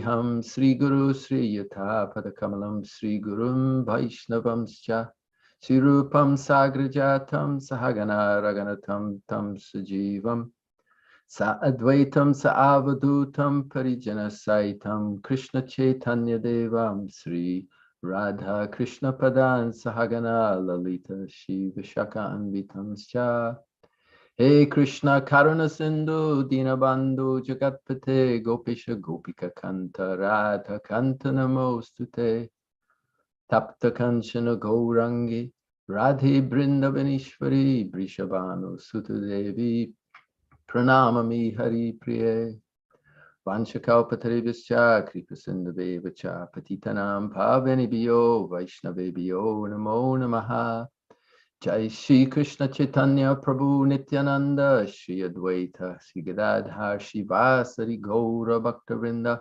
Ham Sri Guru Sri Yatha Padakamalam Sri Gurum Vaishnavamscha Sri Rupam Sagrajatam Sahagana Raganatam Tam Sajivam Sa Advaitam Sa Avadutam Parijana Saitam Krishna Chaitanya Devam Sri Radha Krishna Padan Sahagana Lalita Shiva Shaka Anvitamscha Hey Krishna Karuna Sindhu Dinabandhu Jagatpate Gopisha Gopika Kanta Radha Kanta Namostute Tapta Kanchana Gaurangi Radhe Brindavanishwari Brishabhanu Sutudevi Pranamami Hari Priye Vanchakalpataribhascha Kripasindavevacha Patitanam Pavanibhyo Vaishnavebhyo Namo Namaha Jai Shri Krishna Chaitanya Prabhu Nityananda Shri Advaita Shri Gadadhar Shivasari Gaura Bhaktavinda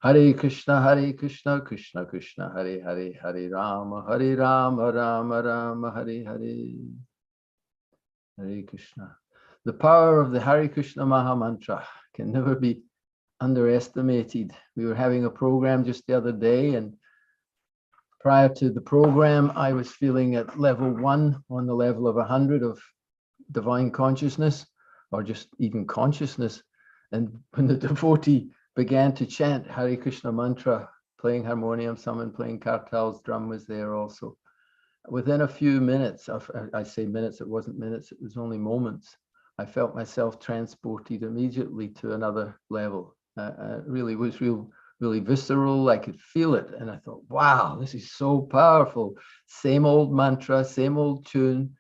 Hare Krishna Krishna Krishna Hare Hare Hare Rama Rama Rama Hare Hare Hare Krishna. The power of the Hare Krishna Maha Mantra can never be underestimated. We were having a program just the other day, and prior to the program, I was feeling at level 1 on the level of 100 of divine consciousness, or just even consciousness. And when the devotee began to chant Hare Krishna mantra, playing harmonium, someone playing kartals, drum was there also. Within a few minutes, I say minutes, it wasn't minutes, it was only moments, I felt myself transported immediately to another level. Really was really visceral. I could feel it. And I thought, wow, this is so powerful. Same old mantra, same old tune,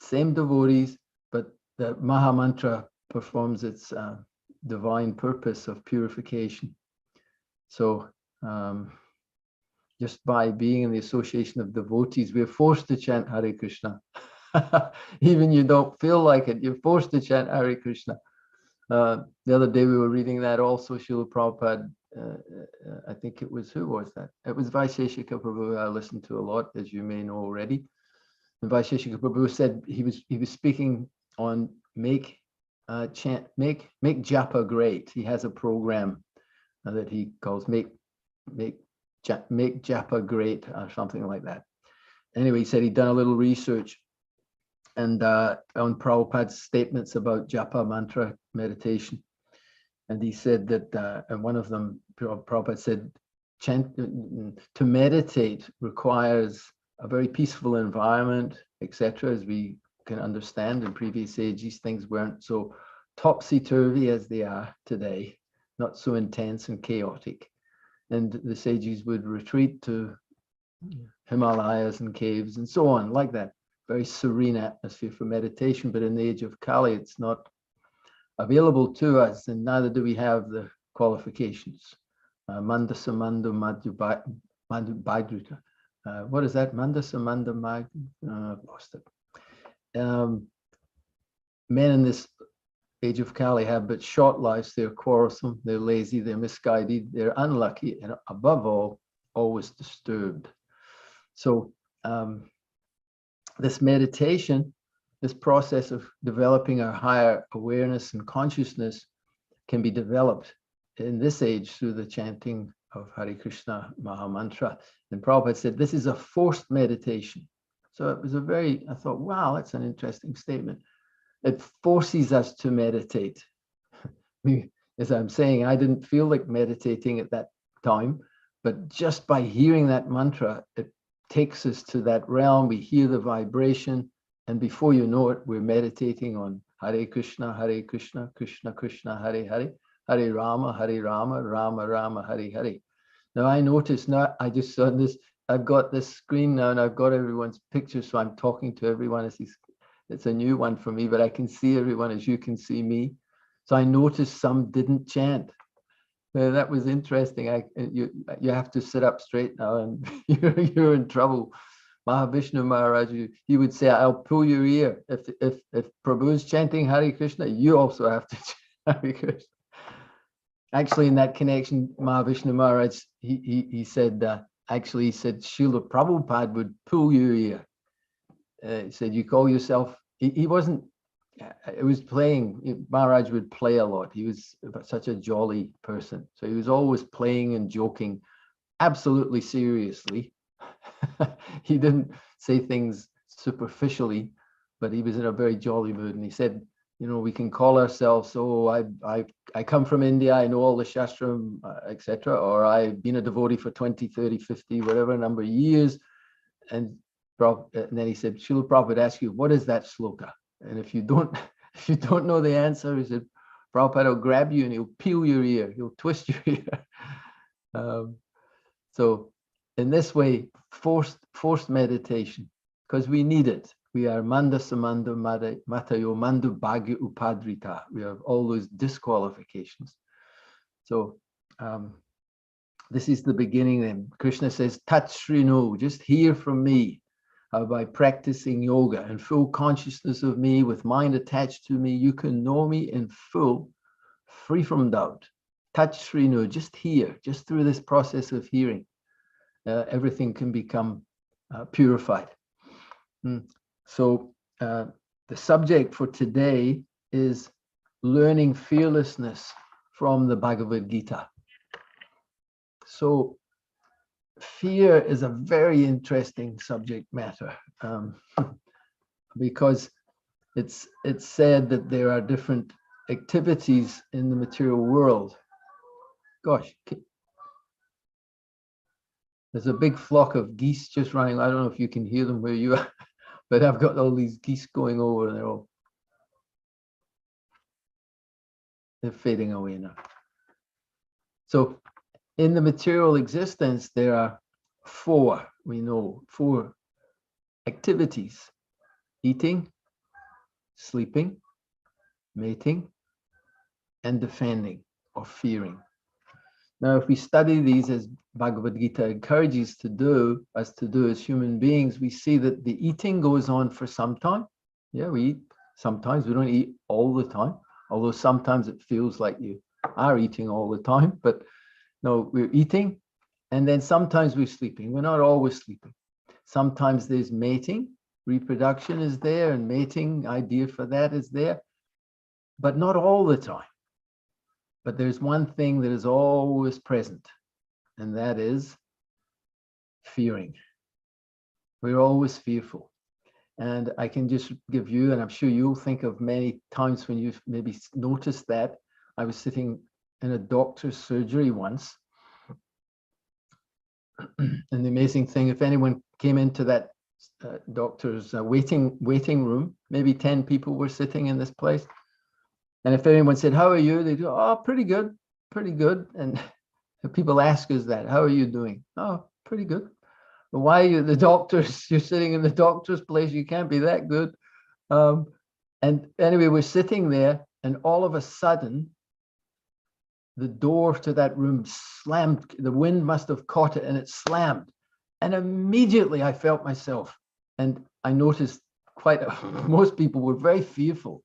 same devotees, but the Maha Mantra performs its divine purpose of purification. So just by being in the association of devotees, we're forced to chant Hare Krishna. Even you don't feel like it, you're forced to chant Hare Krishna. The other day we were reading that also, Srila Prabhupada, I think it was, who was that? It was Vaisheshika Prabhu, I listened to a lot, as you may know already. And Vaisheshika Prabhu said he was speaking on make japa great. He has a program that he calls make japa great, or something like that. Anyway, he said he'd done a little research and on Prabhupada's statements about japa mantra meditation. And he said that, and one of them, Prabhupada said, to meditate requires a very peaceful environment, etc. As we can understand, in previous ages, things weren't so topsy-turvy as they are today, not so intense and chaotic. And the sages would retreat to Himalayas and caves and so on, like that. Very serene atmosphere for meditation, but in the age of Kali, it's not available to us, and neither do we have the qualifications. Mandasa Manda Madhu Bhagavatam. What is that? Mandasa Manda Mag? I've lost it. Men in this age of Kali have but short lives. They're quarrelsome, they're lazy, they're misguided, they're unlucky, and above all, always disturbed. So this meditation, this process of developing our higher awareness and consciousness can be developed in this age through the chanting of Hare Krishna Maha Mantra. And Prabhupada said, this is a forced meditation. So it was I thought, wow, that's an interesting statement. It forces us to meditate. As I'm saying, I didn't feel like meditating at that time, but just by hearing that mantra, it takes us to that realm. We hear the vibration, and before you know it, we're meditating on Hare Krishna, Krishna Krishna, Hare Hare, Hare Rama, Rama Rama, Hare Hare. Now I noticed, now I just saw this, I've got this screen now and I've got everyone's picture, so I'm talking to everyone. It's a new one for me, but I can see everyone as you can see me. So I noticed some didn't chant. That was interesting. You have to sit up straight now, and you're in trouble. Mahavishnu Maharaj, he would say, I'll pull your ear. If Prabhu's chanting Hare Krishna, you also have to chant Hare Krishna. Actually, in that connection, Mahavishnu Maharaj, he said, Srila Prabhupada would pull your ear. He said, you call yourself, he wasn't it was playing. Maharaj would play a lot. He was such a jolly person. So he was always playing and joking, absolutely seriously. He didn't say things superficially, but he was in a very jolly mood. And he said, you know, we can call ourselves, oh, I come from India, I know all the Shastra, etc. Or I've been a devotee for 20, 30, 50, whatever number of years. And then he said, Srila Prabhupada asked you, what is that sloka? And if you don't know the answer, he said, Prabhupada will grab you and he'll peel your ear, he'll twist your ear. So in this way, forced meditation, because we need it. We are manda samanda matayo mandu bhagya upadrita. We have all those disqualifications. So this is the beginning then. Krishna says, Tat Shrinu, just hear from me. By practicing yoga and full consciousness of me, with mind attached to me, you can know me in full, free from doubt. Tat Shrinu, just hear, just through this process of hearing, everything can become purified. So the subject for today is learning fearlessness from the Bhagavad Gita. So fear is a very interesting subject matter, because it's said that there are different activities in the material world. Gosh, there's a big flock of geese just running. I don't know if you can hear them where you are, but I've got all these geese going over and they're fading away now. So in the material existence, there are four activities: eating, sleeping, mating, and defending or fearing. Now, if we study these as Bhagavad Gita encourages us to do as human beings, we see that the eating goes on for some time. Yeah, we eat sometimes. We don't eat all the time, although sometimes it feels like you are eating all the time. But no, we're eating, and then sometimes we're sleeping. We're not always sleeping. Sometimes there's mating, reproduction is there, and mating, idea for that is there, but not all the time. But there's one thing that is always present, and that is fearing. We're always fearful. And I can just give you, and I'm sure you'll think of many times when you've maybe noticed that. I was sitting in a doctor's surgery once. And the amazing thing, if anyone came into that doctor's waiting room, maybe 10 people were sitting in this place. And if anyone said, how are you? They go, oh, pretty good, pretty good. And people ask us that, how are you doing? Oh, pretty good. But why are you the doctors? You're sitting in the doctor's place. You can't be that good. And anyway, we're sitting there, and all of a sudden, the door to that room slammed. The wind must have caught it, and it slammed. And immediately I felt myself. And I noticed most people were very fearful.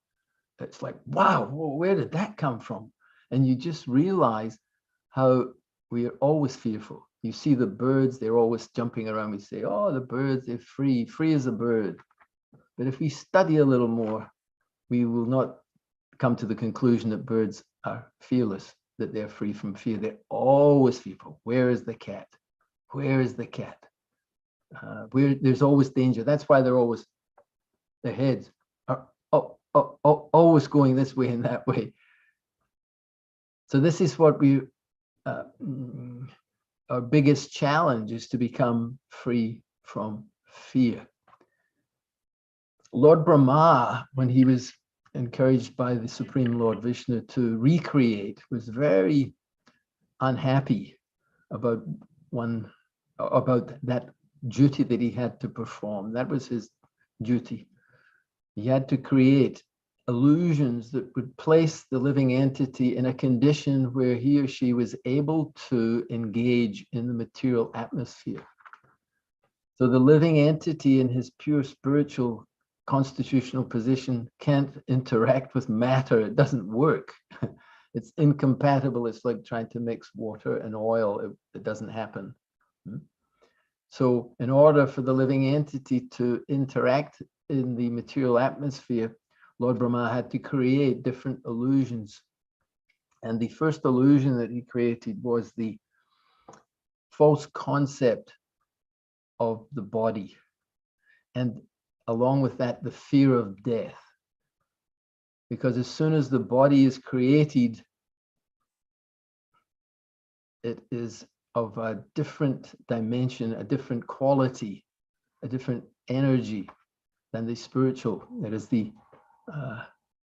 It's like, wow, where did that come from? And you just realize how we are always fearful. You see the birds, they're always jumping around. We say, oh, the birds, they're free as a bird. But if we study a little more, we will not come to the conclusion that birds are fearless, that they're free from fear. They're always fearful. Where is the cat? Where is the cat? There's always danger. That's why their heads are always going this way and that way. So this is what our biggest challenge is, to become free from fear. Lord Brahma, when he was encouraged by the Supreme Lord Vishnu to recreate, was very unhappy about that duty that he had to perform. That was his duty. He had to create illusions that would place the living entity in a condition where he or she was able to engage in the material atmosphere. So the living entity in his pure spiritual constitutional position can't interact with matter. It doesn't work. It's incompatible. It's like trying to mix water and oil. It doesn't happen. So in order for the living entity to interact in the material atmosphere, Lord Brahma had to create different illusions. And the first illusion that he created was the false concept of the body. And along with that, the fear of death. Because as soon as the body is created, it is of a different dimension, a different quality, a different energy than the spiritual. That is the,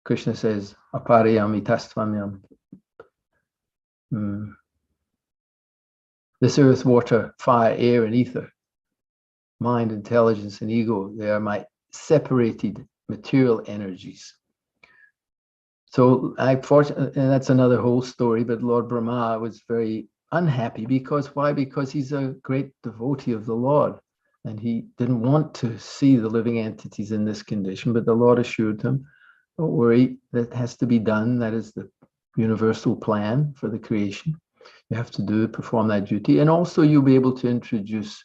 Krishna says, apariyam itastvamyam. This earth, water, fire, air, and ether, mind, intelligence, and ego, they are my separated material energies. So and that's another whole story, but Lord Brahma was very unhappy because why? Because he's a great devotee of the Lord and he didn't want to see the living entities in this condition, but the Lord assured him, don't worry, that has to be done. That is the universal plan for the creation. You have to perform that duty. And also you'll be able to introduce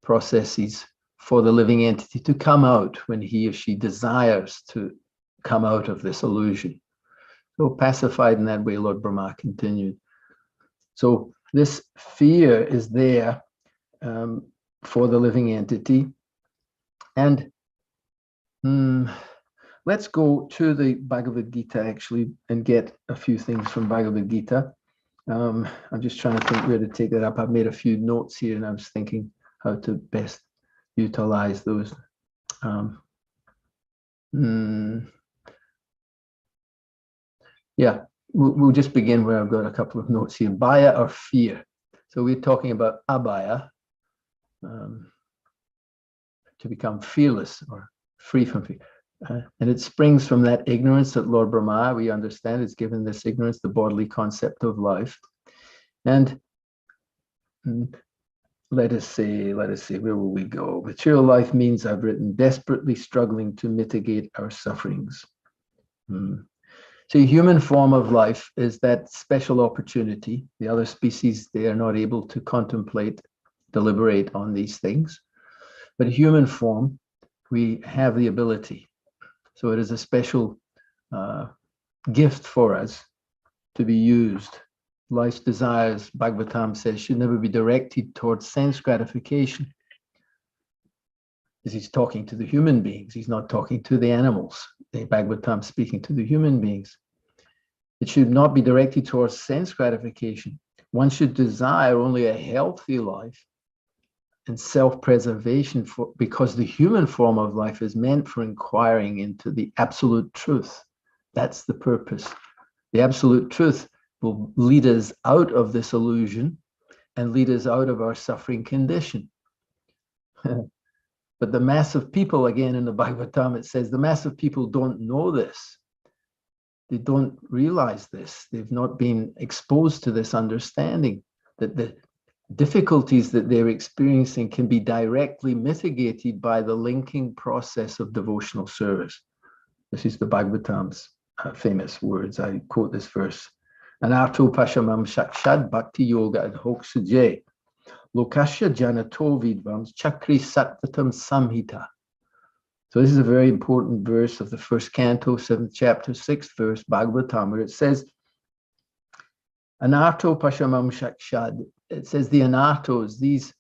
processes for the living entity to come out when he or she desires to come out of this illusion. So pacified in that way, Lord Brahma continued. So this fear is there for the living entity. And let's go to the Bhagavad Gita actually and get a few things from Bhagavad Gita. I'm just trying to think where to take that up. I've made a few notes here and I was thinking how to best utilize those. Yeah, we'll just begin where I've got a couple of notes here. Bhaya or fear. So we're talking about abhaya, to become fearless or free from fear. And it springs from that ignorance that Lord Brahma, we understand, is given this ignorance, the bodily concept of life. And let us see, where will we go? Material life means, I've written, desperately struggling to mitigate our sufferings. So human form of life is that special opportunity. The other species, they are not able to contemplate, deliberate on these things. But human form, we have the ability. So it is a special gift for us to be used. Life's desires, Bhagavatam says, should never be directed towards sense gratification. Because he's talking to the human beings. He's not talking to the animals. The Bhagavatam speaking to the human beings. It should not be directed towards sense gratification. One should desire only a healthy life and self-preservation, because the human form of life is meant for inquiring into the absolute truth. That's the purpose. The absolute truth will lead us out of this illusion and lead us out of our suffering condition. But the mass of people, again in the Bhagavatam, it says the mass of people don't know this. They don't realize this. They've not been exposed to this understanding that the difficulties that they're experiencing can be directly mitigated by the linking process of devotional service. This is the Bhagavatam's famous words. I quote this verse. Anarto pashamam shakshad bhakti yoga adhoksuje lokasya janato vidvams chakri sattvatam samhita. So this is a very important verse of the first canto, 7th chapter, 6th verse, Bhagavatam, where it says, Anarto pashamam shakshad. It says the anartos, these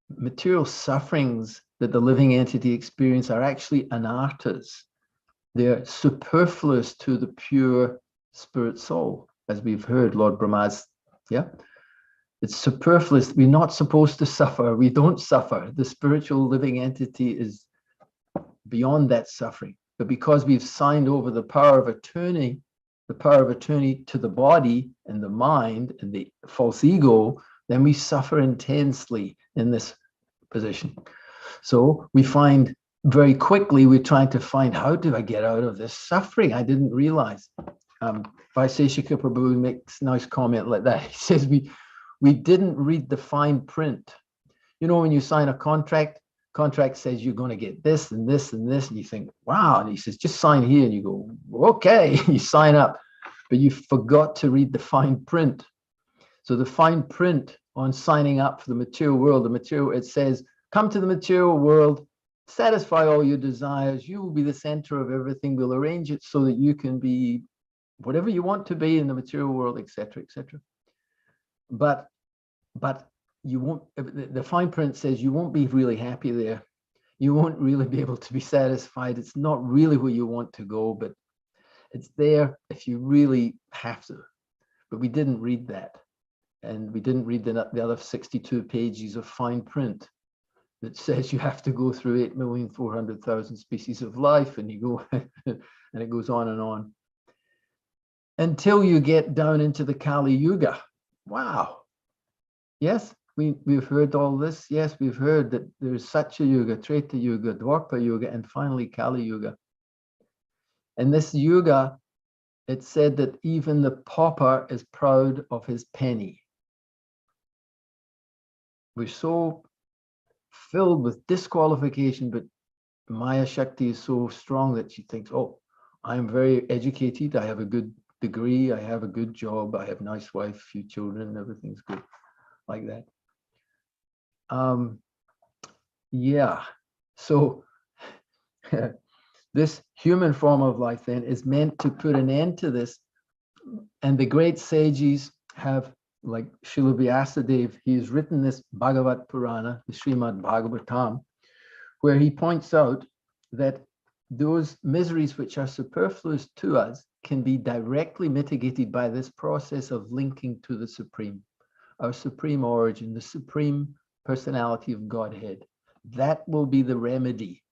material sufferings that the living entity experience are actually anartas. They're superfluous to the pure spirit soul, as we've heard Lord Brahma's, it's superfluous. We're not supposed to suffer. We don't suffer. The spiritual living entity is beyond that suffering. But because we've signed over the power of attorney to the body and the mind and the false ego, then we suffer intensely in this position. So we find very quickly, we're trying to find, how do I get out of this suffering? I didn't realize. Vaiseshika Prabhu makes a nice comment like that. He says, we didn't read the fine print. You know, when you sign a contract says you're going to get this and this and this, and you think, wow. And he says, just sign here. And you go, okay, you sign up. But you forgot to read the fine print. So the fine print on signing up for the material world, it says, come to the material world satisfy all your desires. You will be the center of everything. We'll arrange it so that you can be whatever you want to be in the material world, etc., etc. But you won't, the fine print says you won't be really happy there. You won't really be able to be satisfied. It's not really where you want to go, but it's there if you really have to. But we didn't read that. And we didn't read the other 62 pages of fine print that says you have to go through 8,400,000 species of life, and you go, and it goes on and on. Until you get down into the Kali Yuga. Wow. Yes, we've heard all this. Yes, we've heard that there's Satya Yuga, Treta Yuga, Dwapara Yuga, and finally Kali Yuga. And this Yuga, it said that even the pauper is proud of his penny. We're so filled with disqualification, but Maya Shakti is so strong that she thinks, oh, I'm very educated, I have a good degree, I have a good job, I have a nice wife, few children, everything's good, like that. Yeah, so this human form of life then is meant to put an end to this. And the great sages have, like Srila Vyasadeva, he's written this Bhagavat Purana, the Srimad Bhāgavatam, where he points out that those miseries which are superfluous to us can be directly mitigated by this process of linking to the Supreme, our supreme origin, the supreme personality of Godhead. That will be the remedy.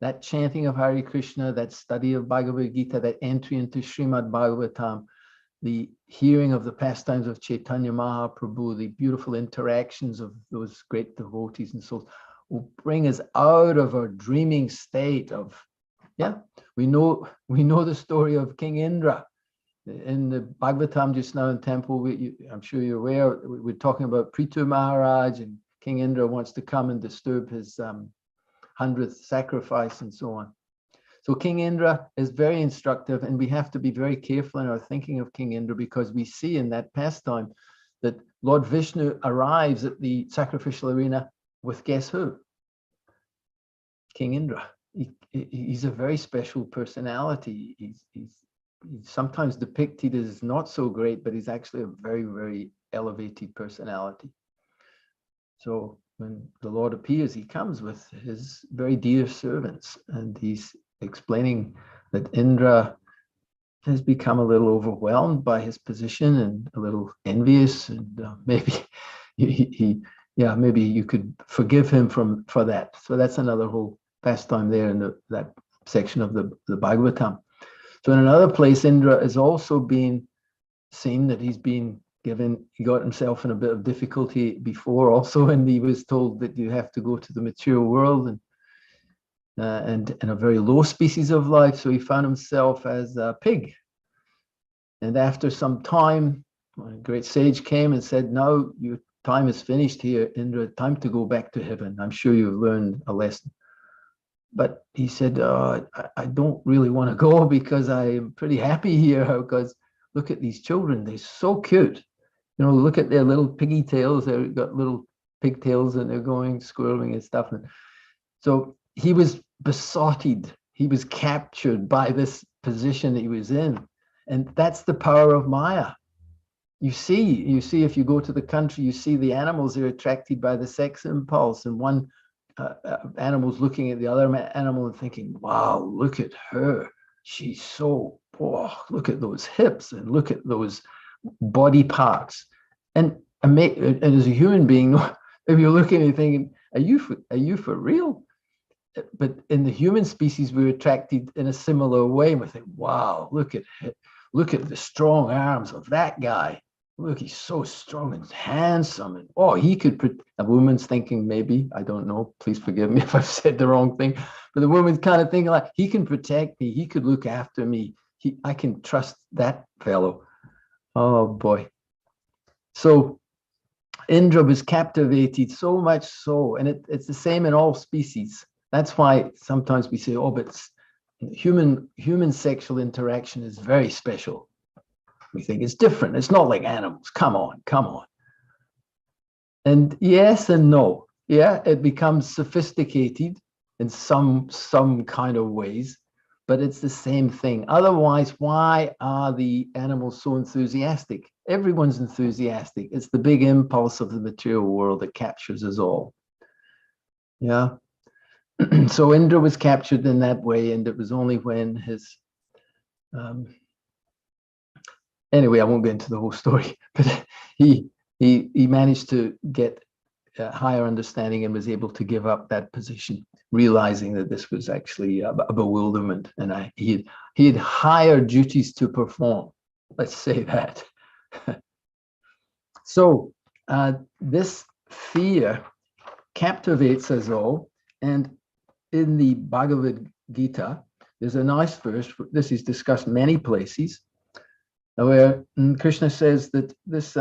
That chanting of Hare Krishna, that study of Bhagavad Gita, that entry into Srimad Bhagavatam, the hearing of the pastimes of Chaitanya Mahaprabhu, the beautiful interactions of those great devotees and souls will bring us out of our dreaming state of, yeah, we know the story of King Indra. In the Bhagavatam just now in temple, I'm sure you're aware, we're talking about Prithu Maharaj, and King Indra wants to come and disturb his 100th sacrifice and so on. So King Indra is very instructive, and we have to be very careful in our thinking of King Indra, because we see in that pastime that Lord Vishnu arrives at the sacrificial arena with, guess who? King Indra. He's a very special personality. He's sometimes depicted as not so great, but he's actually a very, very elevated personality. So when the Lord appears, he comes with his very dear servants, and he's explaining that Indra has become a little overwhelmed by his position and a little envious, and maybe maybe you could forgive him for that. So that's another whole pastime there in that section of the Bhagavatam. So in another place, Indra is also being seen that he's been given, he got himself in a bit of difficulty before also, and he was told that you have to go to the material world and in a very low species of life. So he found himself as a pig. And after some time, a great sage came and said, now your time is finished here, Indra, time to go back to heaven. I'm sure you've learned a lesson. But he said, I don't really want to go, because I'm pretty happy here, because look at these children, they're so cute. You know, look at their little piggy tails, they've got little pigtails and they're going squirreling and stuff. So he was besotted, he was captured by this position that he was in. And that's the power of Maya. You see if you go to the country, you see the animals, they're attracted by the sex impulse, and one animal's looking at the other animal and thinking, wow, look at her, she's so, oh, look at those hips and look at those body parts. And as a human being, if you're looking and thinking, are you for real? But in the human species, we're attracted in a similar way. We think, wow, look at the strong arms of that guy. Look, he's so strong and handsome. And oh, he could, a woman's thinking, maybe, I don't know, please forgive me if I've said the wrong thing, but the woman's kind of thinking like, he can protect me, he could look after me, I can trust that fellow. Oh boy. So Indra was captivated, so much so, and it's the same in all species. That's why sometimes we say, oh, but human sexual interaction is very special. We think it's different. It's not like animals. Come on. And yes and no. Yeah, it becomes sophisticated in some kind of ways, but it's the same thing. Otherwise, why are the animals so enthusiastic? Everyone's enthusiastic. It's the big impulse of the material world that captures us all. Yeah. So Indra was captured in that way, and it was only when his anyway, I won't get into the whole story, but he managed to get a higher understanding and was able to give up that position, realizing that this was actually a bewilderment, and he had higher duties to perform. Let's say that. So this fear captivates us all, and in the Bhagavad Gita, there's a nice verse. This is discussed many places, where Krishna says that this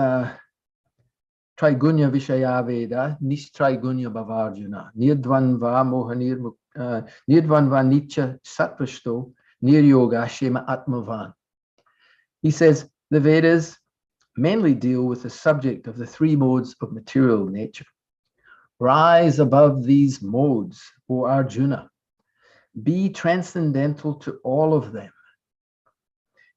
Trigunya Vishaya Veda Nistrigunya Bhavarjuna Nirdvanva Mohanir Nirdvanva Nitya Satvashto Niryoga Shema Atmavan. He says the Vedas mainly deal with the subject of the three modes of material nature. Rise above these modes, O Arjuna. Be transcendental to all of them.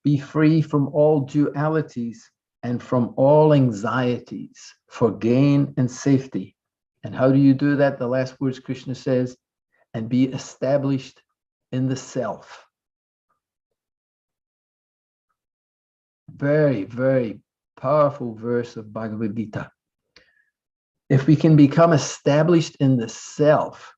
Be free from all dualities and from all anxieties for gain and safety. And how do you do that? The last words Krishna says, and be established in the self. Very, very powerful verse of Bhagavad Gita. If we can become established in the self,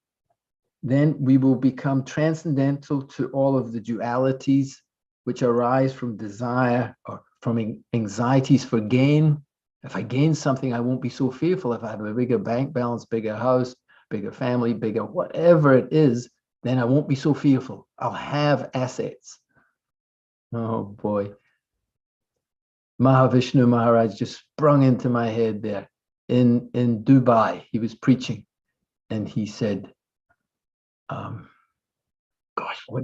then we will become transcendental to all of the dualities which arise from desire or from anxieties for gain. If I gain something, I won't be so fearful. If I have a bigger bank balance, bigger house, bigger family, bigger whatever it is, then I won't be so fearful. I'll have assets. Oh boy. Mahavishnu Maharaj just sprung into my head there. In Dubai, he was preaching, and he said,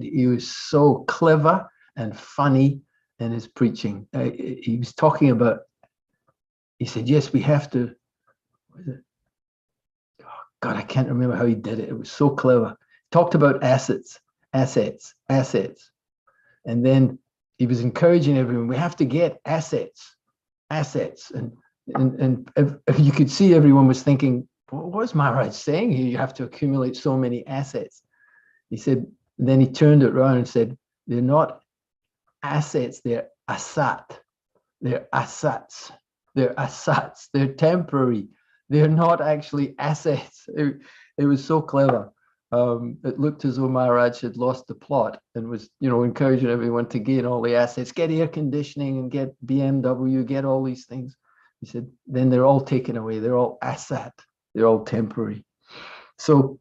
he was so clever and funny in his preaching. He was talking about, he said, yes, we have to, I can't remember how he did it. It was so clever. Talked about assets. And then he was encouraging everyone, we have to get assets. And if you could see, everyone was thinking, what is Maharaj saying here? You have to accumulate so many assets. He said, then he turned it around and said, they're not assets, they're asat. They're asats. They're temporary. They're not actually assets. It was so clever. It looked as though Maharaj had lost the plot and was, encouraging everyone to gain all the assets, get air conditioning and get BMW, get all these things. He said, then they're all taken away. They're all asat. They're all temporary. So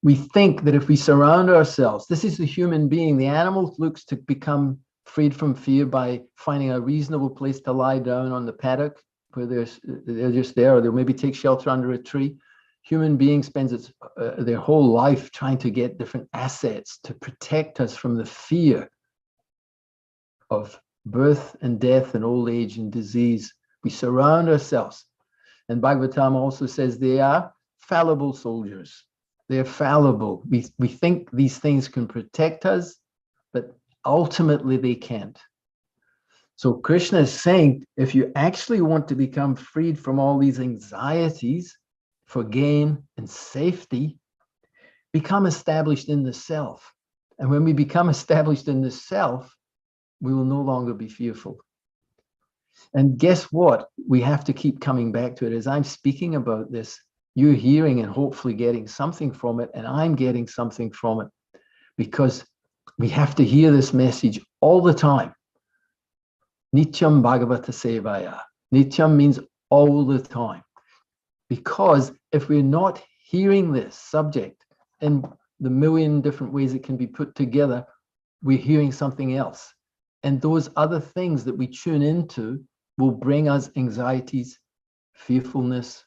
we think that if we surround ourselves, this is the human being. The animal looks to become freed from fear by finding a reasonable place to lie down on the paddock where they're just there, or they'll maybe take shelter under a tree. Human being spends their whole life trying to get different assets to protect us from the fear of birth and death and old age and disease. We surround ourselves. And Bhagavatam also says they are fallible soldiers. They're fallible. We think these things can protect us, but ultimately they can't. So Krishna is saying, if you actually want to become freed from all these anxieties for gain and safety, become established in the self. And when we become established in the self, we will no longer be fearful. And guess what? We have to keep coming back to it. As I'm speaking about this, you're hearing and hopefully getting something from it, and I'm getting something from it, because we have to hear this message all the time. Nityam Bhagavata Sevaya. Nityam means all the time. Because if we're not hearing this subject in the million different ways it can be put together, we're hearing something else. And those other things that we tune into will bring us anxieties, fearfulness,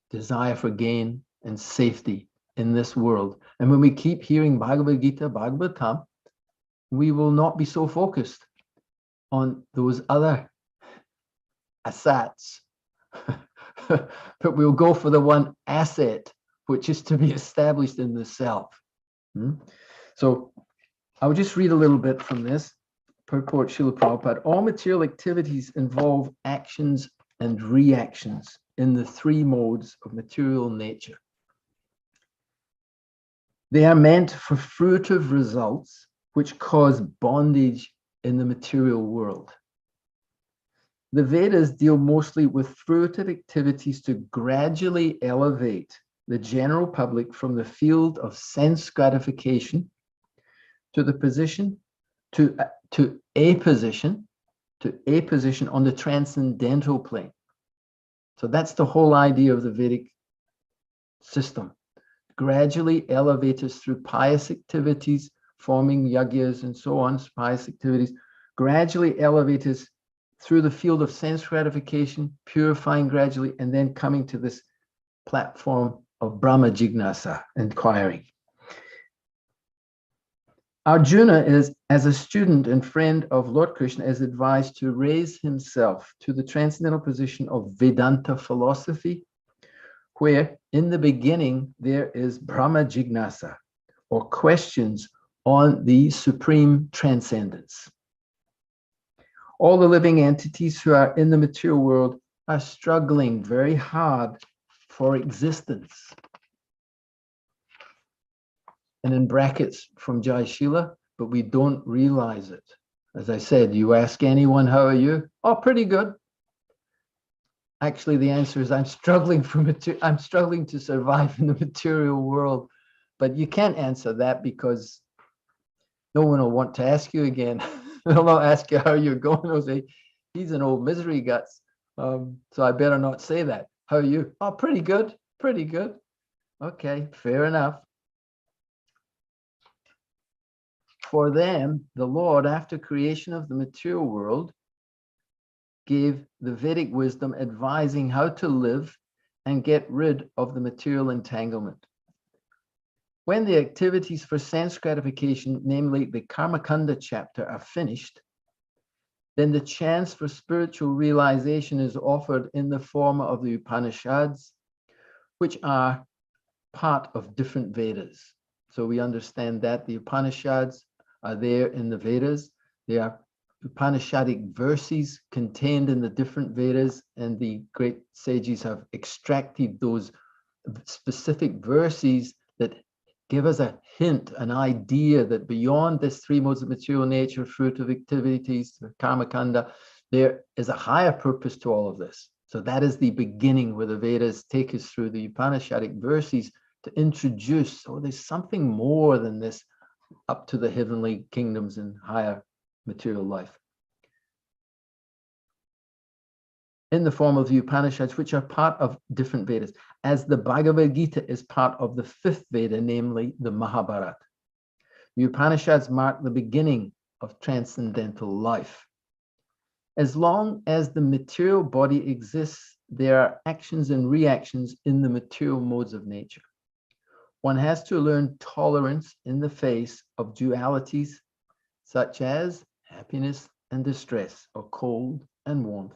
desire for gain, and safety in this world. And when we keep hearing Bhagavad Gita, Bhagavatam, we will not be so focused on those other asats, but we'll go for the one asset which is to be established in the self. So I'll just read a little bit from this. Purport Srila Prabhupada. All material activities involve actions and reactions in the three modes of material nature. They are meant for fruitive results which cause bondage in the material world. The Vedas deal mostly with fruitive activities to gradually elevate the general public from the field of sense gratification to the position, to a position on the transcendental plane. So that's the whole idea of the Vedic system. Gradually elevate us through pious activities, forming yagyas and so on, pious activities, gradually elevate us through the field of sense gratification, purifying gradually, and then coming to this platform of Brahma Jignasa, inquiring. Arjuna is, as a student and friend of Lord Krishna, is advised to raise himself to the transcendental position of Vedanta philosophy, where in the beginning there is Brahma Jignasa, or questions on the supreme transcendence. All the living entities who are in the material world are struggling very hard for existence. And in brackets from Jai Sila, but we don't realize it. As I said, you ask anyone, how are you? Oh, pretty good. Actually, the answer is I'm struggling to survive in the material world. But you can't answer that because no one will want to ask you again. They'll not ask you how you're going. They'll say, he's an old misery guts. So I better not say that. How are you? Oh, pretty good. Pretty good. Okay, fair enough. For them, the Lord, after creation of the material world, gave the Vedic wisdom advising how to live and get rid of the material entanglement. When the activities for sense gratification, namely the Karmakanda chapter, are finished, then the chance for spiritual realization is offered in the form of the Upanishads, which are part of different Vedas. So we understand that the Upanishads are there in the Vedas. They are Upanishadic verses contained in the different Vedas, and the great sages have extracted those specific verses that give us a hint, an idea that beyond this three modes of material nature, fruitive activities, karma kanda, there is a higher purpose to all of this. So that is the beginning where the Vedas take us through the Upanishadic verses to introduce, oh, there's something more than this up to the heavenly kingdoms and higher material life. In the form of the Upanishads, which are part of different Vedas, as the Bhagavad Gita is part of the fifth Veda, namely the Mahabharata. The Upanishads mark the beginning of transcendental life. As long as the material body exists, there are actions and reactions in the material modes of nature. One has to learn tolerance in the face of dualities, such as happiness and distress, or cold and warmth.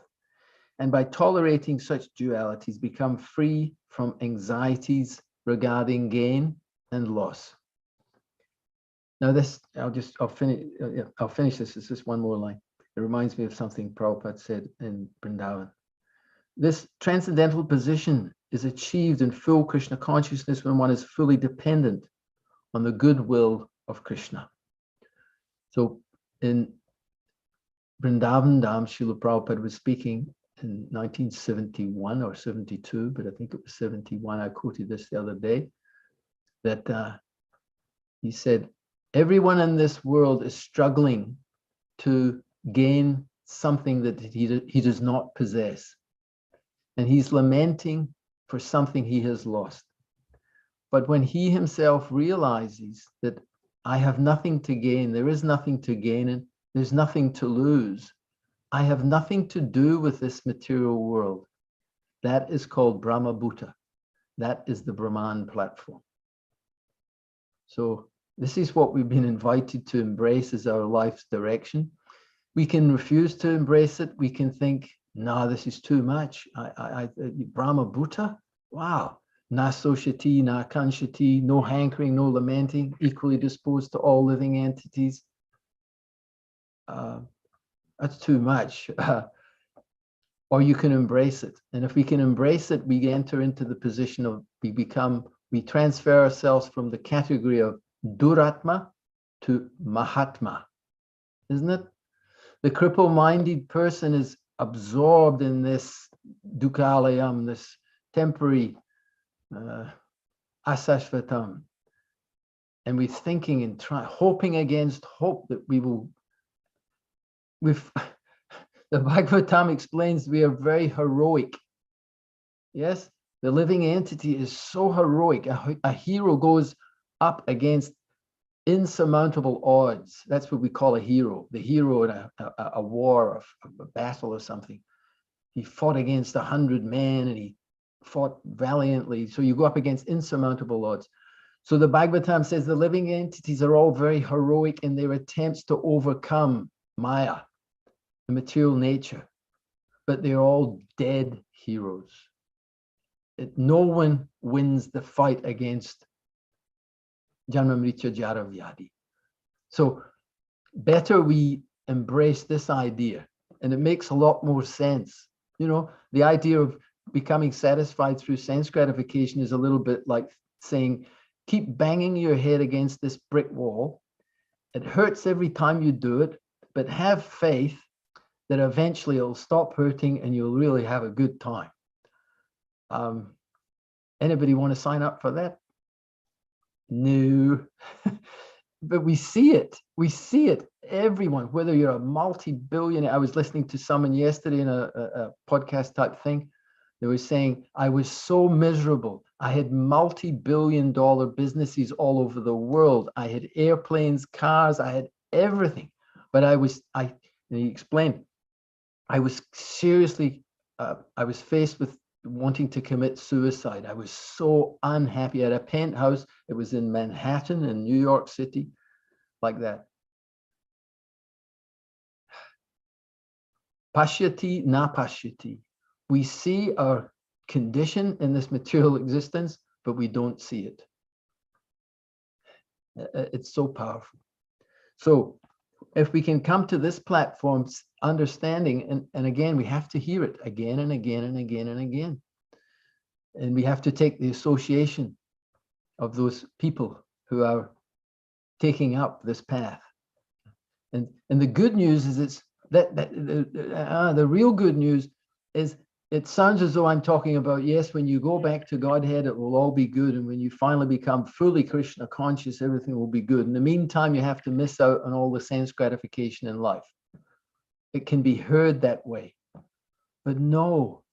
And by tolerating such dualities, become free from anxieties regarding gain and loss. Now this, I'll finish this. It's just one more line. It reminds me of something Prabhupada said in Vrindavan. This transcendental position is achieved in full Krishna consciousness when one is fully dependent on the goodwill of Krishna. So in Vrindavan Dham, Srila Prabhupada was speaking in 1971 or 72, but I think it was 71. I quoted this the other day, that he said, everyone in this world is struggling to gain something that he does not possess. And he's lamenting for something he has lost. But when he himself realizes that I have nothing to gain, there is nothing to gain, and there's nothing to lose, I have nothing to do with this material world. That is called Brahma Bhuta. That is the Brahman platform. So this is what we've been invited to embrace as our life's direction. We can refuse to embrace it. We can think, no, this is too much. Brahma Bhuta? Wow. na soshati, na kanshati, no hankering, no lamenting, equally disposed to all living entities. That's too much. Or you can embrace it. And if we can embrace it, we enter into the position of, we transfer ourselves from the category of Duratma to Mahatma, isn't it? The cripple-minded person is absorbed in this dukkhalayam, this temporary asashvatam. And we're thinking and hoping against hope that we will, the Bhagavatam explains we are very heroic. Yes, the living entity is so heroic. A hero goes up against insurmountable odds. That's what we call a hero. The hero in a war, a battle or something. He fought against 100 men and he fought valiantly. So you go up against insurmountable odds. So the Bhagavatam says the living entities are all very heroic in their attempts to overcome Maya, the material nature, but they're all dead heroes. No one wins the fight against Janma Mritya Jara Vyadi. So better we embrace this idea, and it makes a lot more sense. You know, the idea of becoming satisfied through sense gratification is a little bit like saying, keep banging your head against this brick wall. It hurts every time you do it, but have faith that eventually it'll stop hurting and you'll really have a good time. Anybody want to sign up for that? No. But we see it. We see it. Everyone, whether you're a multi-billionaire. I was listening to someone yesterday in a podcast type thing. They were saying, I was so miserable. I had multi-billion-dollar businesses all over the world. I had airplanes, cars, I had everything. But and he explained, I was seriously, I was faced with wanting to commit suicide. I was so unhappy. I had a penthouse. It was in Manhattan in New York City, like that. Pashyati na pashyati. We see our condition in this material existence, but we don't see it. It's so powerful. So if we can come to this platform understanding, and again, we have to hear it again and again and again and again. And we have to take the association of those people who are taking up this path. And the good news is it's the real good news is it sounds as though I'm talking about, yes, when you go back to Godhead, it will all be good. And when you finally become fully Krishna conscious, everything will be good. In the meantime, you have to miss out on all the sense gratification in life. It can be heard that way. But no,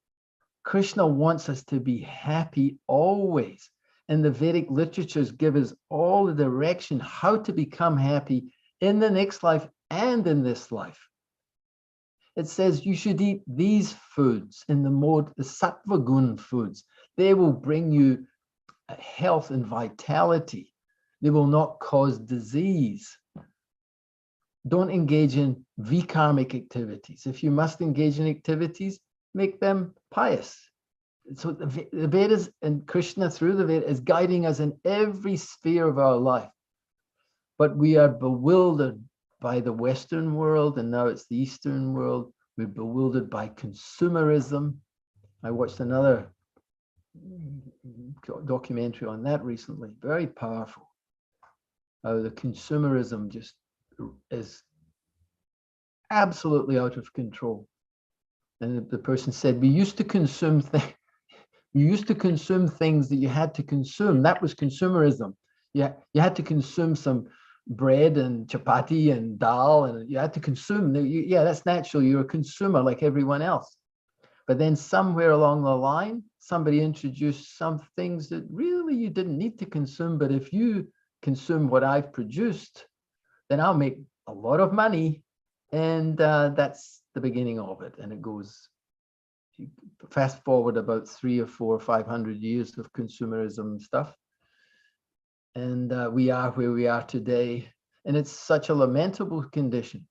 Krishna wants us to be happy always. And the Vedic literatures give us all the direction how to become happy in the next life and in this life. It says you should eat these foods in the mode, the sattva gun foods. They will bring you health and vitality. They will not cause disease. Don't engage in vikarmic activities. If you must engage in activities, make them pious. So the Vedas and Krishna through the Vedas is guiding us in every sphere of our life. But we are bewildered by the Western world, and now it's the Eastern world. We're bewildered by consumerism. I watched another documentary on that recently, very powerful. The consumerism just is absolutely out of control. And the person said, we used to consume things. You used to consume things that you had to consume. That was consumerism. You had to consume some bread and chapati and dal, and you had to consume. Yeah, that's natural. You're a consumer like everyone else. But then somewhere along the line, somebody introduced some things that really you didn't need to consume. But if you consume what I've produced, then I'll make a lot of money. And that's the beginning of it. And it goes, you fast forward about 300 or 400 or 500 years of consumerism stuff. And we are where we are today. And it's such a lamentable condition.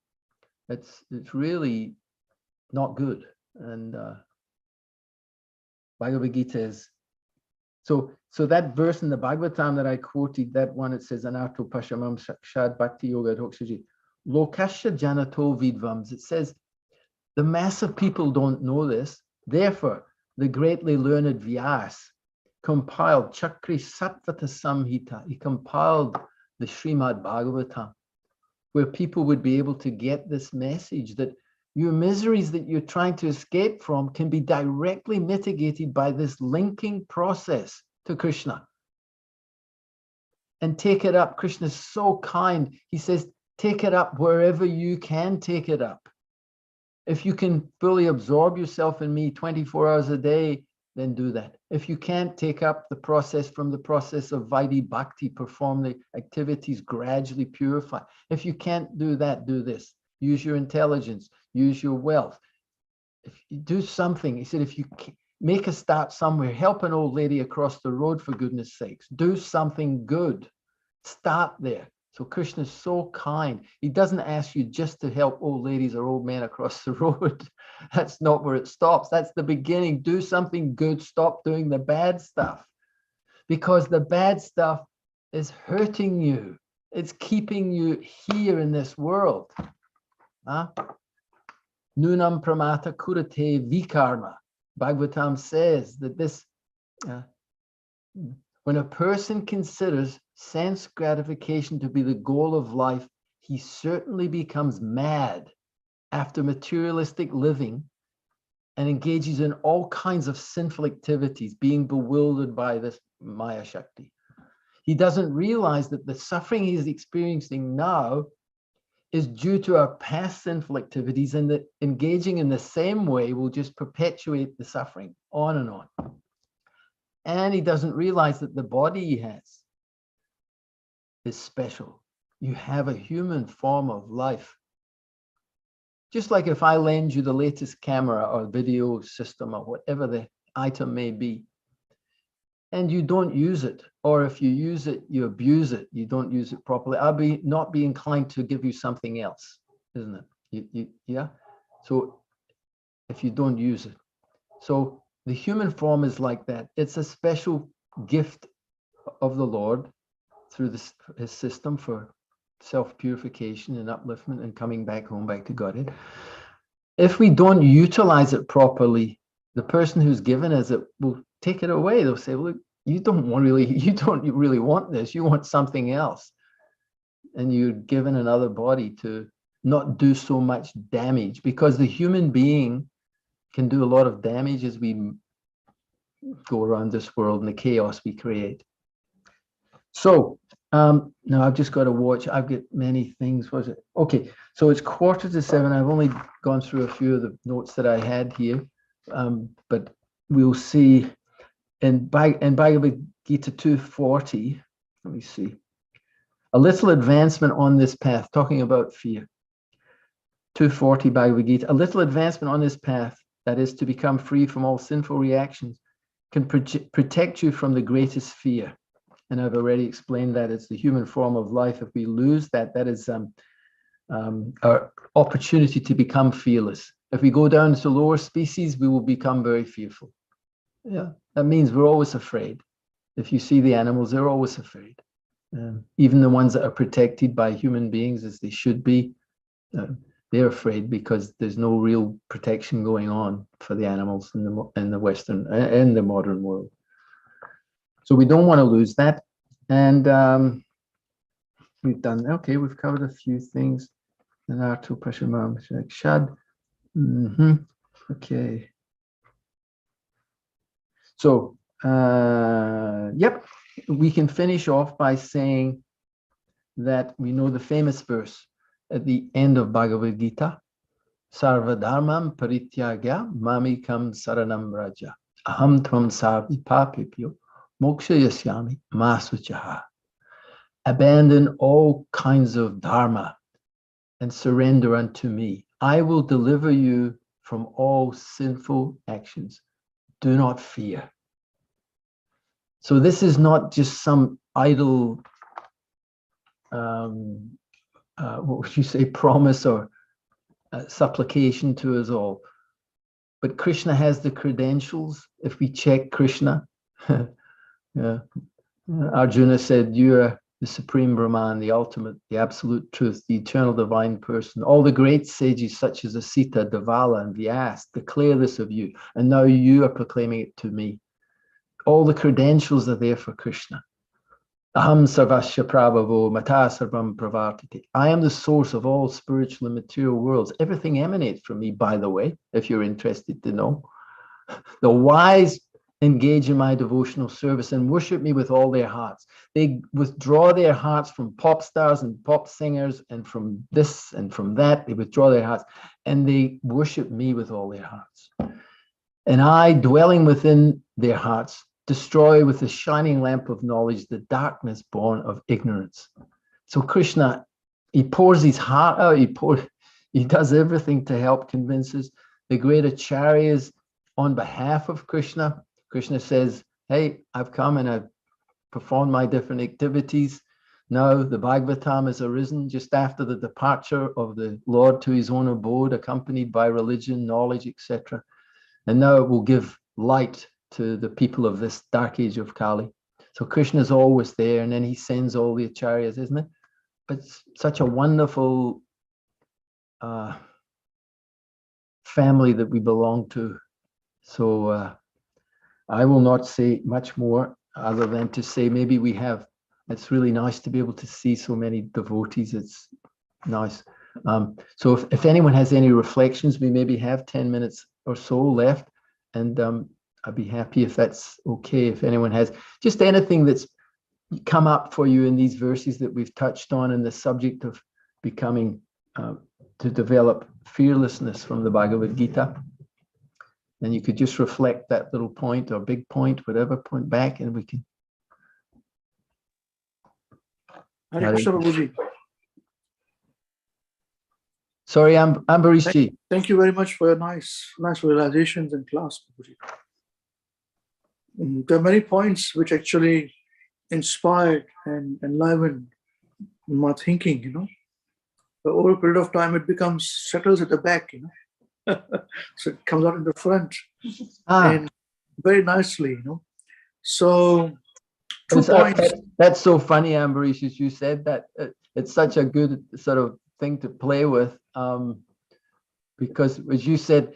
It's really not good. And Bhagavad Gita is, so So that verse in the Bhagavatam that I quoted, that one, it says, Anato Pashamam Shad Bhakti Yoga Dhoksaji, Lokasha Janato Vidvams. It says, the mass of people don't know this. Therefore, the greatly learned Vyas compiled Chakri Sattvata Samhita. He compiled the Srimad Bhagavatam, where people would be able to get this message that your miseries that you're trying to escape from can be directly mitigated by this linking process to Krishna. And take it up. Krishna is so kind. He says, take it up wherever you can take it up. If you can fully absorb yourself in me 24 hours a day, then do that. If you can't take up the process from the process of Vaidhi Bhakti, perform the activities, gradually purify. If you can't do that, do this. Use your intelligence, use your wealth. If you do something, he said, if you make a start somewhere, help an old lady across the road, for goodness sakes. Do something good. Start there. So Krishna is so kind. He doesn't ask you just to help old ladies or old men across the road. That's not where it stops. That's the beginning. Do something good. Stop doing the bad stuff. Because the bad stuff is hurting you. It's keeping you here in this world. Nunam pramata kurate vikarma. Bhagavatam says that this, when a person considers sense gratification to be the goal of life, he certainly becomes mad after materialistic living and engages in all kinds of sinful activities, being bewildered by this Maya Shakti. He doesn't realize that the suffering he's experiencing now is due to our past sinful activities, and that engaging in the same way will just perpetuate the suffering on and on. And he doesn't realize that the body he has is special. You have a human form of life. Just like if I lend you the latest camera or video system or whatever the item may be, and you don't use it, or if you use it, you abuse it, you don't use it properly, I'll not be inclined to give you something else, isn't it? Yeah. So if you don't use it. So the human form is like that. It's a special gift of the Lord through his system for self-purification and upliftment and coming back home, back to Godhead. If we don't utilize it properly, the person who's given us it will take it away. They'll say, look, you don't really want this. You want something else. And you're given another body to not do so much damage, because the human being can do a lot of damage as we go around this world and the chaos we create. So now I've just got to watch. I've got many things. Was it? Okay, so it's 6:45. I've only gone through a few of the notes that I had here, but we'll see in Bhagavad Gita 2:40. Let me see. A little advancement on this path, talking about fear. 2:40 Bhagavad Gita. A little advancement on this path, that is to become free from all sinful reactions, can protect you from the greatest fear. And I've already explained that it's the human form of life. If we lose that, that is our opportunity to become fearless. If we go down to lower species, we will become very fearful. Yeah, that means we're always afraid. If you see the animals, they're always afraid. Even the ones that are protected by human beings, as they should be, they're afraid because there's no real protection going on for the animals in the Western, in the modern world. So we don't want to lose that. And we've done, okay, we've covered a few things. Shad. Okay. So, yep, we can finish off by saying that we know the famous verse at the end of Bhagavad Gita. Sarva dharmam parityagya mamikam saranam raja. Aham tvam sarvi papipyo moksha yasyami masuchaha. Abandon all kinds of dharma and surrender unto me. I will deliver you from all sinful actions. Do not fear. So this is not just some idle, what would you say, promise or supplication to us all. But Krishna has the credentials. If we check Krishna, Yeah. Arjuna said, you are the supreme Brahman, the ultimate, the absolute truth, the eternal divine person. All the great sages such as Asita, Davala, and Vyas declare this of you, and now you are proclaiming it to me. All the credentials are there for Krishna. Aham sarvasya prabhavo mata sarvam pravartite. I am the source of all spiritual and material worlds. Everything emanates from me, by the way, if you're interested to know. The wise engage in my devotional service and worship me with all their hearts. They withdraw their hearts from pop stars and pop singers and from this and from that. They withdraw their hearts and they worship me with all their hearts. And I, dwelling within their hearts, destroy with the shining lamp of knowledge the darkness born of ignorance. So Krishna, he pours his heart out. He does everything to help convince us. The great acharyas on behalf of Krishna. Krishna says, hey, I've come and I've performed my different activities. Now the Bhagavatam has arisen just after the departure of the Lord to his own abode, accompanied by religion, knowledge, etc. And now it will give light to the people of this dark age of Kali. So Krishna is always there, and then he sends all the acharyas, isn't it? But it's such a wonderful family that we belong to. So I will not say much more other than to say maybe we have, it's really nice to be able to see so many devotees. It's nice. So if anyone has any reflections, we maybe have 10 minutes or so left, and I'd be happy if that's okay. If anyone has just anything that's come up for you in these verses that we've touched on in the subject of becoming, to develop fearlessness from the Bhagavad Gita, then you could just reflect that little point or big point, whatever point back, and we can. Hare Krishna, Prabhuji. Sorry, Ambarish Ji. Thank you very much for your nice realizations in class, Prabhuji. There are many points which actually inspired and enlivened my thinking, you know. But over a period of time, it settles at the back, you know. So it comes out in the front and very nicely, you know. So 2 points. That's so funny, Ambarish, as you said that. It's such a good sort of thing to play with, because as you said,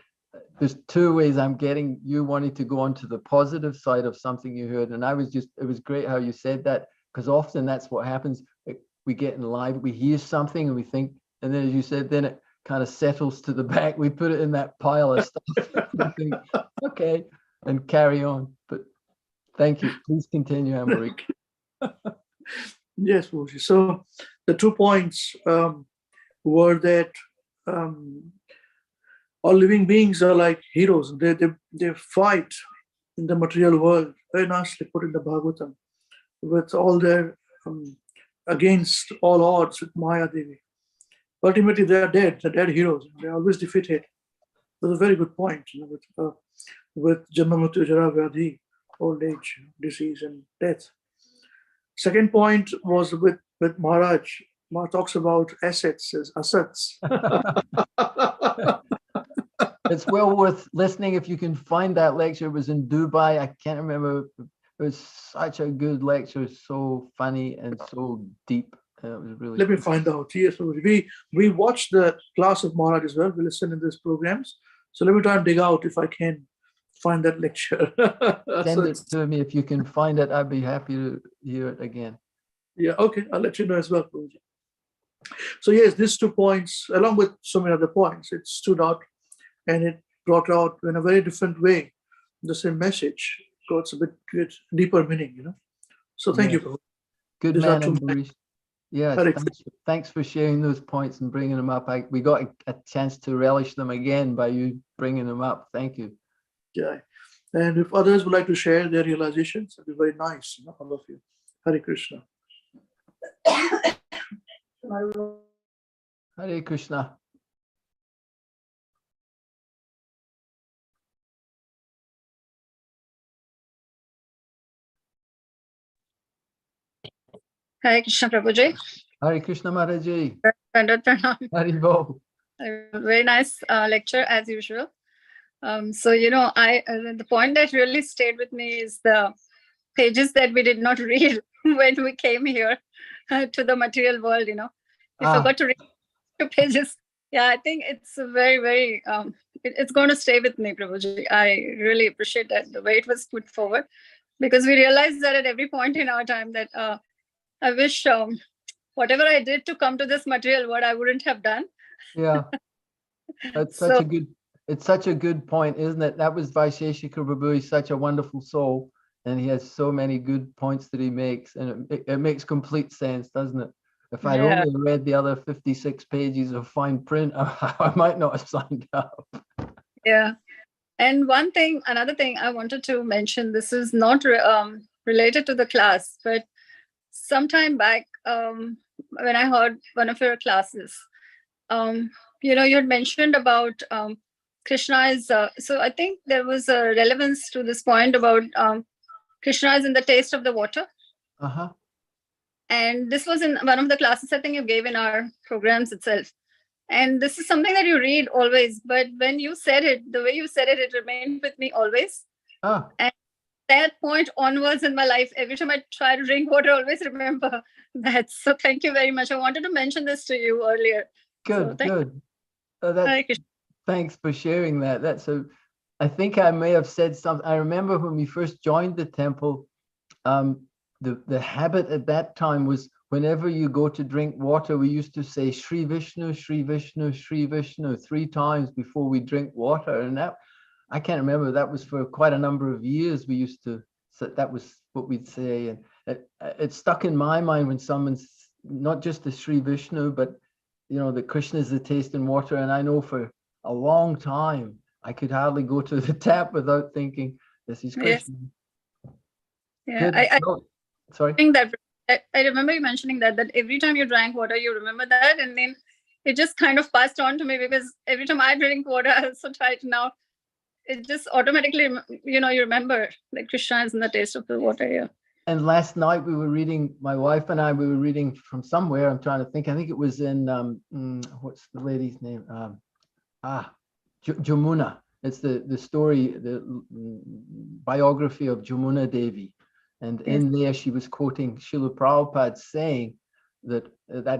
there's 2 ways I'm getting you wanting to go onto the positive side of something you heard. And it was great how you said that, because often that's what happens. We get in live, we hear something and we think, and then as you said, then it kind of settles to the back. We put it in that pile of stuff and think, okay, and carry on. But thank you. Please continue, Anne-Marie. Yes, Bhuji. So the 2 points were that all living beings are like heroes. They fight in the material world, very nicely put in the Bhagavatam, with all their against all odds with Maya Devi. Ultimately, they are dead. They're dead heroes. They're always defeated. That's a very good point, you know, with Janma Mrityu Jara Vyadhi, old age, disease, and death. Second point was with Maharaj. Maharaj talks about assets as assets. It's well worth listening if you can find that lecture. It was in Dubai. I can't remember. It was such a good lecture, so funny and so deep. It was really. Let me find out. Yes, we watched the class of Maharaj as well. We listen in these programs. So let me try and dig out if I can find that lecture. Send it to me if you can find it. I'd be happy to hear it again. Yeah, okay. I'll let you know as well. So yes, these 2 points, along with so many other points, it stood out and it brought out in a very different way the same message. So it's a bit deeper meaning, you know. So thank you, Prabhu. Good man, Ambarish. Yeah, thanks for sharing those points and bringing them up. We got a chance to relish them again by you bringing them up. Thank you. Yeah, and if others would like to share their realizations, it'd be very nice, you know, all of you. Hare Krishna. Hare Krishna. Hare Krishna, Prabhuji. Hare Krishna, Maharaji. Haribol. Very nice lecture as usual. So, you know, the point that really stayed with me is the pages that we did not read when we came here to the material world. We forgot to read 2 pages. Yeah, I think it's a very, very, it's going to stay with me, Prabhuji. I really appreciate that, the way it was put forward, because we realized that at every point in our time that I wish whatever I did to come to this material world, I wouldn't have done. Yeah, that's it's such a good point, isn't it? That was Vaisheshika Prabhu. He's such a wonderful soul, and he has so many good points that he makes, and it makes complete sense, doesn't it? If I'd only read the other 56 pages of fine print, I might not have signed up. Yeah. And another thing I wanted to mention, this is not related to the class, but sometime back, when I heard one of your classes, you had mentioned about Krishna is, so I think there was a relevance to this point about Krishna is in the taste of the water. Uh-huh. And this was in one of the classes I think you gave in our programs itself. And this is something that you read always, but when you said it, the way you said it, it remained with me always. Oh. And that point onwards in my life, every time I try to drink water, I always remember that. So thank you very much. I wanted to mention this to you earlier. Good, so good. Thanks for sharing that. I think I may have said something. I remember when we first joined the temple, the habit at that time was whenever you go to drink water, we used to say Shri Vishnu, Shri Vishnu, Shri Vishnu 3 times before we drink water. And that, I can't remember, that was for quite a number of years. We used to, so that was what we'd say. And it stuck in my mind when someone's, not just the Shri Vishnu, but that Krishna is the taste in water. And I know for a long time, I could hardly go to the tap without thinking, this is Krishna. Yes. Yeah, sorry. I think that I remember you mentioning that every time you drank water, you remember that, and then it just kind of passed on to me, because every time I drink water, I also try to now. It just automatically, you remember that Krishna is in the taste of the water. Yeah. And last night we were reading, my wife and I, we were reading from somewhere. I'm trying to think. I think it was in what's the lady's name? Jamuna. It's the story, the biography of Jamuna Devi. And in there, she was quoting Srila Prabhupada saying that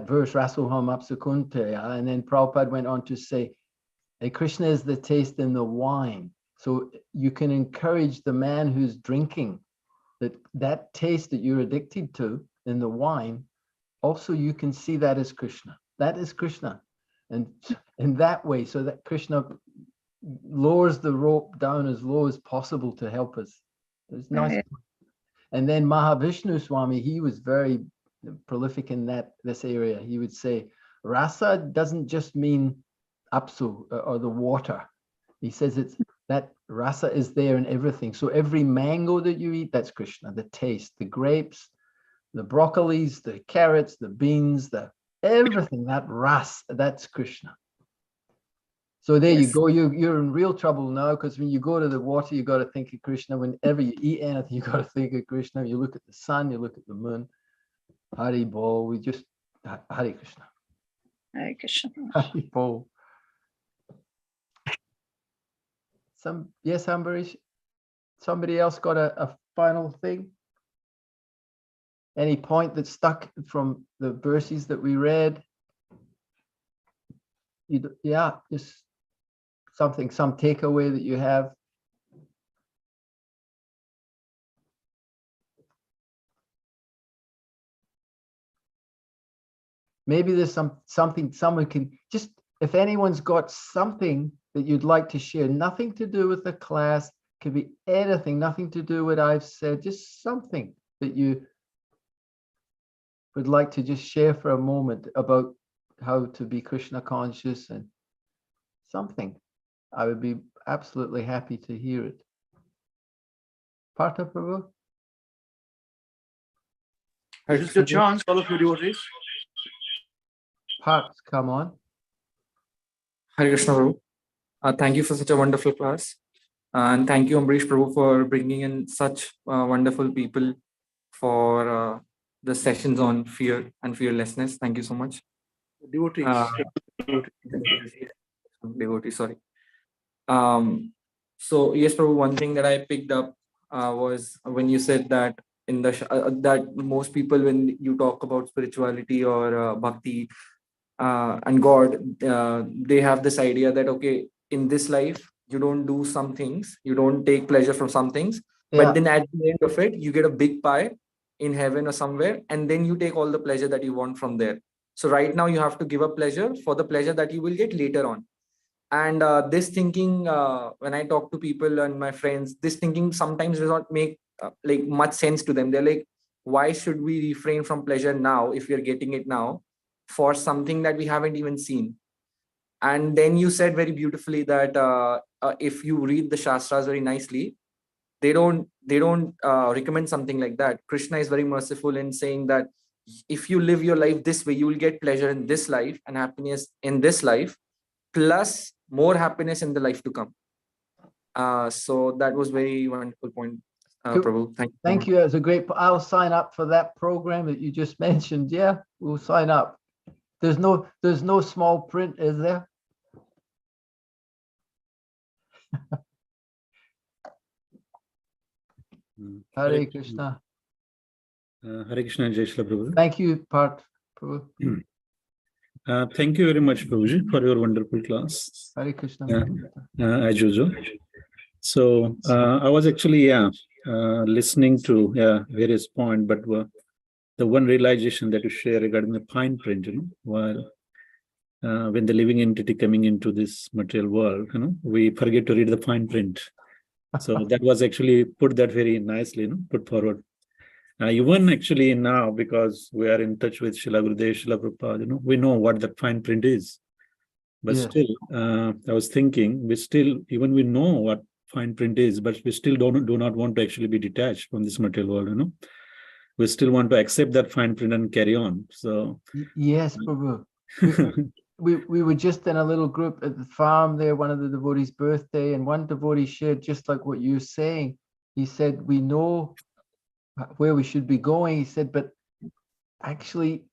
verse, Rasoham Apsakuntaya, and then Prabhupada went on to say, hey, Krishna is the taste in the wine. So you can encourage the man who's drinking that taste that you're addicted to in the wine, also you can see that as Krishna. That is Krishna. And in that way, so that Krishna lowers the rope down as low as possible to help us. It's nice. And then Mahavishnu Swami, he was very prolific in this area. He would say, rasa doesn't just mean apsu or the water. He says it's that rasa is there in everything. So every mango that you eat, that's Krishna. The taste, the grapes, the broccolis, the carrots, the beans, everything, that ras, that's Krishna. So there you go. You're in real trouble now, because when you go to the water, you got to think of Krishna. Whenever you eat anything, you got to think of Krishna. You look at the sun, you look at the moon. Hare Bol. We just Hare Krishna. Hare Krishna. Hare Bol. Yes, Ambarish. Somebody else got a final thing? Any point that stuck from the verses that we read? Just some takeaway that you have. Maybe there's something someone can just, if anyone's got something that you'd like to share, nothing to do with the class, could be anything, nothing to do with what I've said, just something that you would like to just share for a moment about how to be Krishna conscious, and something. I would be absolutely happy to hear it. Partha Prabhu? This is your chance, all of you devotees. Parts, come on. Hare Krishna Prabhu. Thank you for such a wonderful class. And thank you, Ambarish Prabhu, for bringing in such wonderful people for the sessions on fear and fearlessness. Thank you so much. Devotees. Devotees, sorry. So yes, Prabhu, one thing that I picked up was when you said that in the that most people, when you talk about spirituality or bhakti and God, they have this idea that, okay, in this life you don't do some things, you don't take pleasure from some things, but then at the end of it you get a big pie in heaven or somewhere, and then you take all the pleasure that you want from there. So right now you have to give up pleasure for the pleasure that you will get later on. And this thinking, when I talk to people and my friends, this thinking sometimes does not make like much sense to them. They're like, why should we refrain from pleasure now if we are getting it now for something that we haven't even seen? And then you said very beautifully that if you read the Shastras very nicely, they don't recommend something like that. Krishna is very merciful in saying that if you live your life this way, you will get pleasure in this life and happiness in this life, plus more happiness in the life to come. So that was very wonderful point, Prabhu. Thank you. Thank you. It's a great. I'll sign up for that program that you just mentioned. Yeah, we'll sign up. There's no small print, is there? Hare Krishna. Hare Krishna, Jai Srila Prabhu. Thank you, Prabhu. Thank you very much, Prabhuji, for your wonderful class. Hare Krishna. As usual. So I was actually listening to various points, but the one realization that you share regarding the fine print, while when the living entity coming into this material world, we forget to read the fine print. So that was actually put that very nicely, put forward. Even actually now, because we are in touch with Srila Gurudev, Srila Prabhupada, we know what that fine print is. But still, I was thinking, we know what fine print is, but we still do not want to actually be detached from this material world, We still want to accept that fine print and carry on. So yes, Prabhu. We were just in a little group at the farm there, one of the devotees' birthday, and one devotee shared just like what you're saying. He said, we know where we should be going. He said, but actually,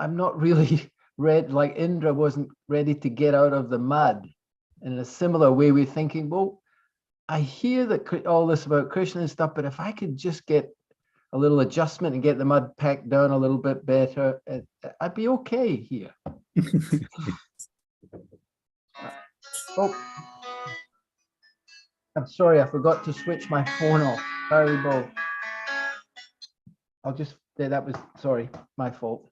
I'm not really ready, like Indra wasn't ready to get out of the mud. And in a similar way, we're thinking, well, I hear that all this about Krishna and stuff, but if I could just get a little adjustment and get the mud packed down a little bit better, I'd be okay here. Oh, I'm sorry, I forgot to switch my phone off. Sorry, Bo. I'll just say that was, sorry, my fault.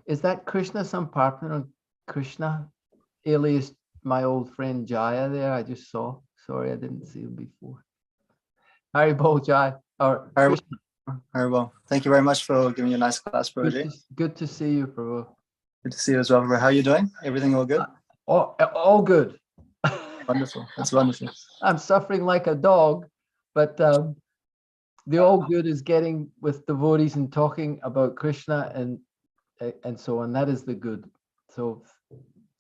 Is that Krishna, some partner on Krishna, alias my old friend Jaya there? I just saw. Sorry, I didn't see him before. Haribo, Jaya. Or Haribo. Thank you very much for giving me a nice class, Prabhuji. Good to see you, Prabhu. Good to see you as well. How are you doing? Everything all good? All good. Wonderful. That's wonderful. I'm suffering like a dog, but the all good is getting with devotees and talking about Krishna and so on. That is the good. So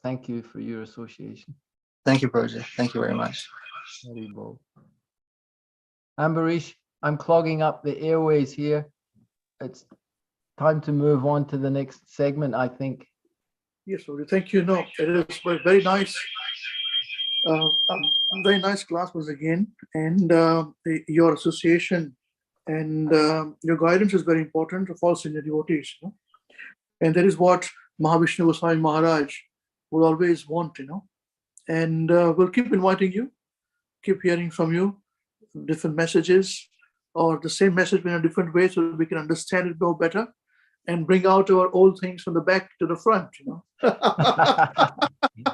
thank you for your association. Thank you, Prabhuji. Thank you very much. Ambarish, I'm clogging up the airways here. It's time to move on to the next segment, I think. Yes, Prabhuji. Thank you. No, it is very nice. Very nice class once again, and your association and your guidance is very important for all senior devotees. And that is what Mahavishnu Goswami Maharaj will always want, And we'll keep inviting you, keep hearing from you, different messages, or the same message in a different way, so we can understand it more better and bring out our old things from the back to the front.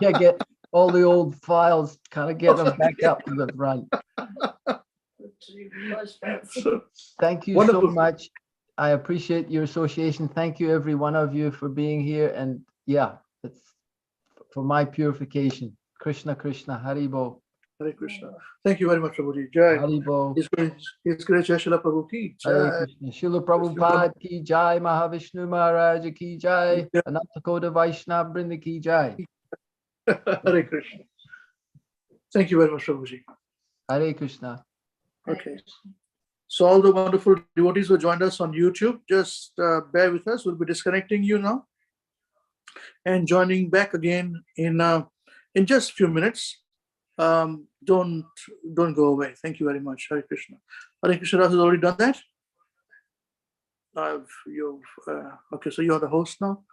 Yeah, get all the old files, kind of get them back up to the front. Thank you so much. I appreciate your association. Thank you, every one of you, for being here. And yeah, it's for my purification. Krishna, Krishna, Haribo. Hare Krishna. Thank you very much, Prabhuji. Jai. Haribo. It's great, Jai Srila Prabhu ki Jai. Hare Krishna. Srila Prabhupada ki Jai, Mahavishnu Maharaj ki Jai, Anantakoda Vaishnava Brinda ki Jai. Hare Krishna. Thank you very much, Prabhuji. Hare Krishna. Okay. So all the wonderful devotees who joined us on YouTube, just bear with us. We'll be disconnecting you now and joining back again in just a few minutes. don't go away. Thank you very much. Hare Krishna. Hare Krishna has already done that. Okay, so you're the host now.